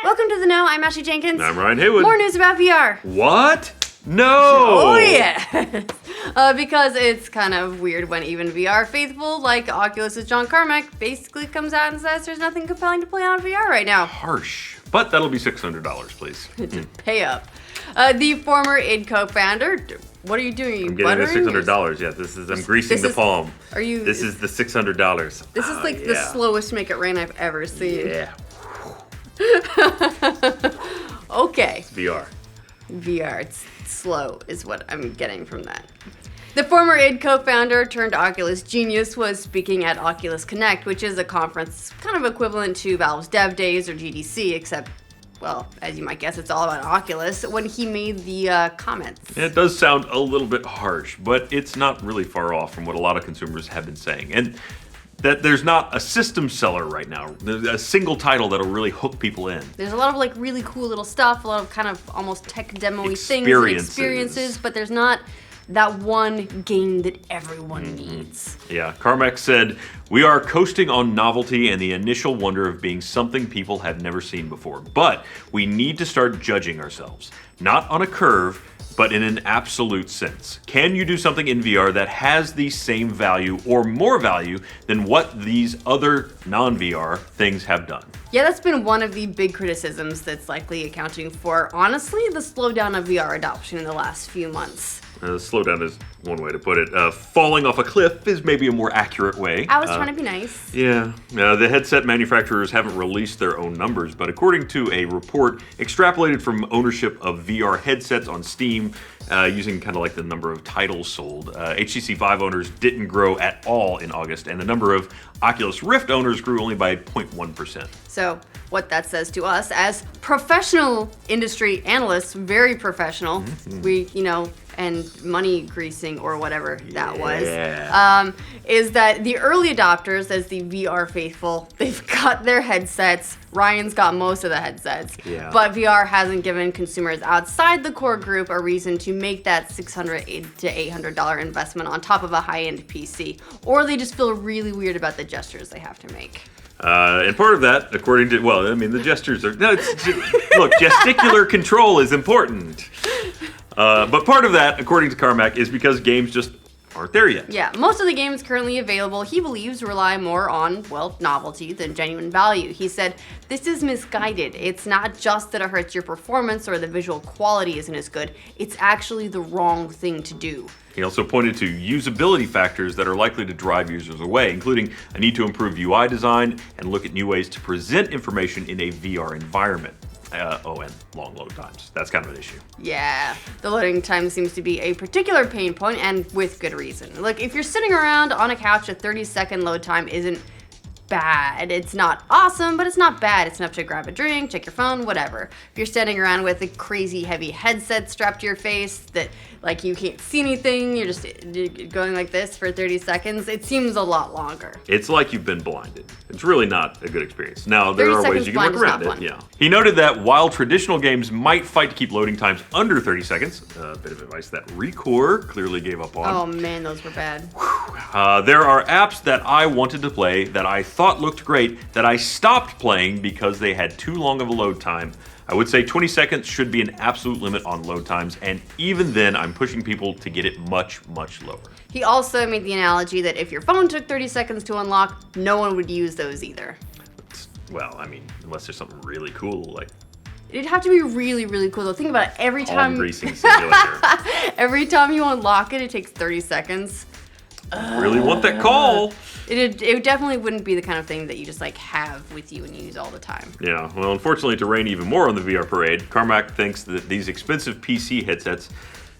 Welcome to The Know. I'm Ashley Jenkins. I'm Ryan Haywood. More news about VR. What? No! Oh, yeah. Because it's kind of weird when even VR faithful, like Oculus's John Carmack, basically comes out and says there's nothing compelling to play on VR right now. Harsh. But that'll be $600, please. Pay up. The former id co-founder, what are you doing? Are you I'm getting the buttering? $600. Yeah, I'm greasing the palm. Are you? This is the $600. This is like the slowest make it rain I've ever seen. Yeah. Okay. It's VR. VR, it's slow is what I'm getting from that. The former id co-founder turned Oculus genius was speaking at Oculus Connect, which is a conference kind of equivalent to Valve's Dev Days or GDC, except, well, as you might guess, it's all about Oculus, when he made the comments. It does sound a little bit harsh, but it's not really far off from what a lot of consumers have been saying. And that there's not a system seller right now. There's a single title that'll really hook people in. There's a lot of like really cool little stuff, a lot of kind of almost tech demo-y things and experiences, but there's not that one game that everyone needs. Yeah, Carmack said, "We are coasting on novelty and the initial wonder of being something people have never seen before. But we need to start judging ourselves, not on a curve, but in an absolute sense. Can you do something in VR that has the same value or more value than what these other non-VR things have done?" Yeah, that's been one of the big criticisms that's likely accounting for, honestly, the slowdown of VR adoption in the last few months. Slowdown is one way to put it. Falling off a cliff is maybe a more accurate way. I was trying to be nice. Yeah, the headset manufacturers haven't released their own numbers, but according to a report extrapolated from ownership of VR headsets on Steam, using kind of like the number of titles sold, HTC Vive owners didn't grow at all in August, and the number of Oculus Rift owners grew only by 0.1%. So what that says to us as professional industry analysts, very professional, we, and money greasing or whatever that was, is that the early adopters, as the VR faithful, they've got their headsets. Ryan's got most of the headsets, but VR hasn't given consumers outside the core group a reason to make that $600 to $800 investment on top of a high-end PC, or they just feel really weird about the gestures they have to make. And part of that, according to, the gestures are, look, gesticular control is important. But part of that, according to Carmack, is because games just aren't there yet. Yeah, most of the games currently available, he believes, rely more on, novelty than genuine value. He said, "This is misguided. It's not just that it hurts your performance or the visual quality isn't as good. It's actually the wrong thing to do." He also pointed to usability factors that are likely to drive users away, including a need to improve UI design and look at new ways to present information in a VR environment. And long load times. That's kind of an issue. Yeah, the loading time seems to be a particular pain point, and with good reason. Look, if you're sitting around on a couch, a 30-second load time isn't bad. It's not awesome, but it's not bad. It's enough to grab a drink, check your phone, whatever. If you're standing around with a crazy heavy headset strapped to your face that like you can't see anything, you're just going like this for 30 seconds, it seems a lot longer. It's like you've been blinded. It's really not a good experience. Now, there are ways you can work around it. Yeah. He noted that while traditional games might fight to keep loading times under 30 seconds, a bit of advice that Recore clearly gave up on. Oh man, those were bad. There are apps that I wanted to play that I thought looked great that I stopped playing because they had too long of a load time. I would say 20 seconds should be an absolute limit on load times, and even then, I'm pushing people to get it much, much lower. He also made the analogy that if your phone took 30 seconds to unlock, no one would use those either. Unless there's something really cool, like... It'd have to be really, really cool, though. Think about it. Every time greasing simulator. Every time you unlock it, it takes 30 seconds. Really want that call. It definitely wouldn't be the kind of thing that you just have with you and use all the time. Yeah, well, unfortunately, to rain even more on the VR parade, Carmack thinks that these expensive PC headsets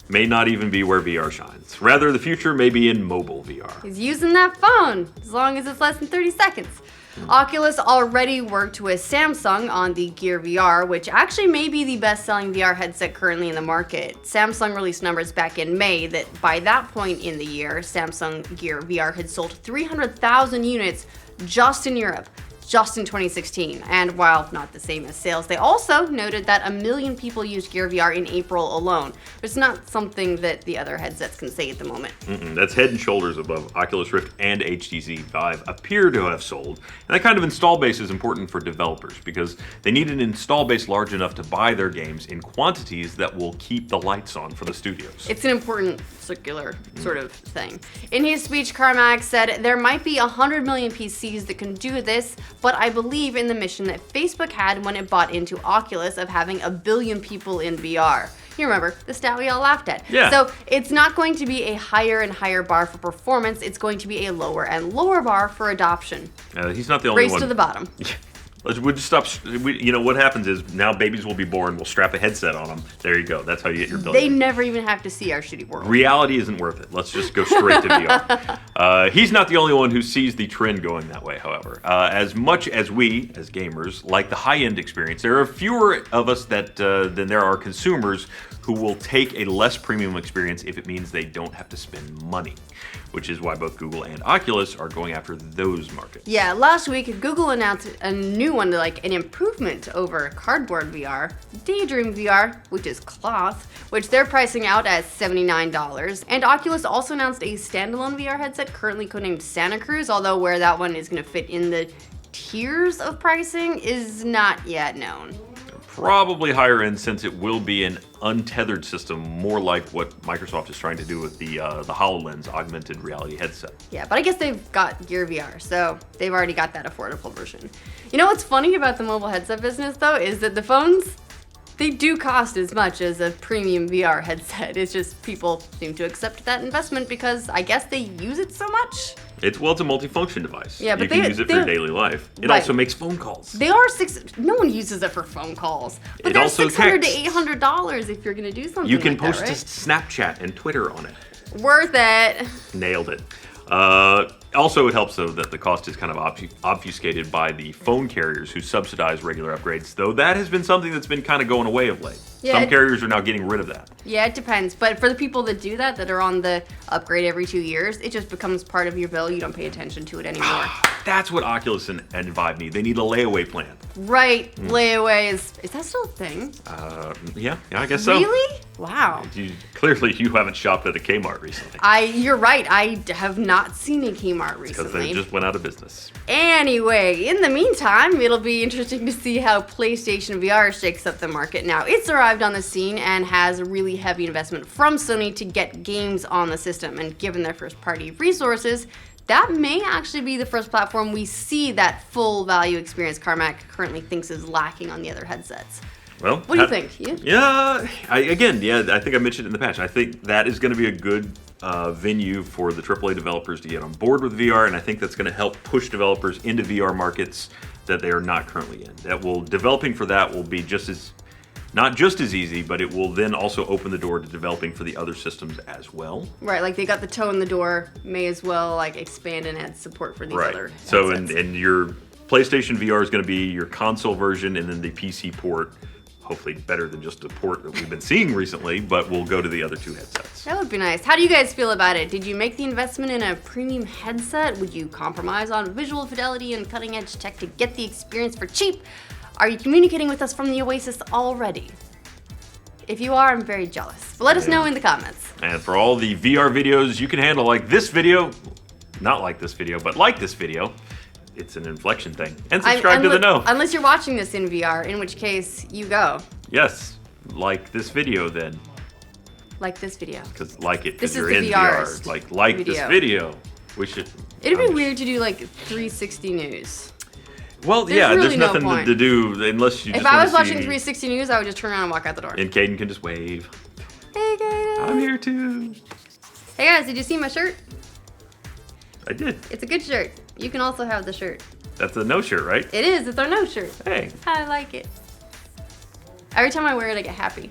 may not even be where VR shines. Rather, the future may be in mobile VR. He's using that phone, as long as it's less than 30 seconds. Oculus already worked with Samsung on the Gear VR, which actually may be the best-selling VR headset currently in the market. Samsung released numbers back in May that by that point in the year, Samsung Gear VR had sold 300,000 units just in Europe. just in 2016. And while not the same as sales, they also noted that 1 million people used Gear VR in April alone. It's not something that the other headsets can say at the moment. That's head and shoulders above Oculus Rift and HTC Vive appear to have sold. And that kind of install base is important for developers because they need an install base large enough to buy their games in quantities that will keep the lights on for the studios. It's an important circular sort of thing. In his speech, Carmack said, there might be 100 million PCs that can do this, but I believe in the mission that Facebook had when it bought into Oculus of having 1 billion people in VR. You remember, the stat we all laughed at. Yeah. So it's not going to be a higher and higher bar for performance, it's going to be a lower and lower bar for adoption. He's not the only Race one. to the bottom. We'll just stop. What happens is now babies will be born. We'll strap a headset on them. There you go. That's how you get your billion. They never even have to see our shitty world. Reality isn't worth it. Let's just go straight to VR. He's not the only one who sees the trend going that way, however. As much as we, as gamers, like the high-end experience, there are fewer of us than there are consumers who will take a less premium experience if it means they don't have to spend money, which is why both Google and Oculus are going after those markets. Yeah, last week Google announced a new one, like an improvement over Cardboard VR, Daydream VR, which is cloth, which they're pricing out at $79. And Oculus also announced a standalone VR headset currently codenamed Santa Cruz, although where that one is going to fit in the tiers of pricing is not yet known. Probably higher end since it will be an untethered system, more like what Microsoft is trying to do with the HoloLens augmented reality headset. Yeah, but I guess they've got Gear VR, so they've already got that affordable version. You know what's funny about the mobile headset business, though, is that the phones, they do cost as much as a premium VR headset. It's just people seem to accept that investment because I guess they use it so much. It's a multifunction device. Yeah, but you can use it for your daily life. It right. also makes phone calls. They are no one uses it for phone calls. But they're also $600 texts. to $800 if you're gonna do something. You can like post that, to right? Snapchat and Twitter on it. Worth it. Nailed it. Also, it helps, though, that the cost is kind of obfuscated by the phone carriers who subsidize regular upgrades, though that has been something that's been kind of going away of late. Yeah, Some carriers are now getting rid of that. Yeah, it depends. But for the people that do that are on the upgrade every 2 years, it just becomes part of your bill. You don't pay attention to it anymore. That's what Oculus and Vive need. They need a layaway plan. Right, layaway is that still a thing? Yeah, I guess so. Really? Wow. Clearly, you haven't shopped at a Kmart recently. You're right. I have not seen a Kmart recently. Because they just went out of business. Anyway, in the meantime, it'll be interesting to see how PlayStation VR shakes up the market. Now, it's arrived on the scene and has a really heavy investment from Sony to get games on the system. And given their first-party resources, that may actually be the first platform we see that full value experience Carmack currently thinks is lacking on the other headsets. Well, what do you think? Yeah, I think I mentioned it in the past. I think that is going to be a good venue for the AAA developers to get on board with VR, and I think that's going to help push developers into VR markets that they are not currently in. Developing for that will be not just as easy, but it will then also open the door to developing for the other systems as well. Right, like they got the toe in the door, may as well expand and add support for these other headsets. So and your PlayStation VR is going to be your console version, and then the PC port, hopefully better than just a port that we've been seeing recently, but we'll go to the other two headsets. That would be nice. How do you guys feel about it? Did you make the investment in a premium headset? Would you compromise on visual fidelity and cutting edge tech to get the experience for cheap? Are you communicating with us from the Oasis already? If you are, I'm very jealous. But let us know in the comments. And for all the VR videos you can handle, like this video, not like this video, but like this video, it's an inflection thing. And subscribe to the know. Unless you're watching this in VR, in which case you go. Yes, like this video then. Like this video. Because like it, This because is you're the in VR's VR. Like this video. We should. It'd be weird to do 360 news. Well, there's there's nothing to do unless you. If I was watching 360 news, I would just turn around and walk out the door. And Caden can just wave. Hey, Caden. I'm here too. Hey guys, did you see my shirt? I did. It's a good shirt. You can also have the shirt. That's a no shirt, right? It is. It's our no shirt. Hey. I like it. Every time I wear it, I get happy.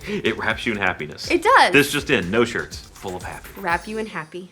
It wraps you in happiness. It does. This just in, no shirts, full of happy. Wrap you in happy.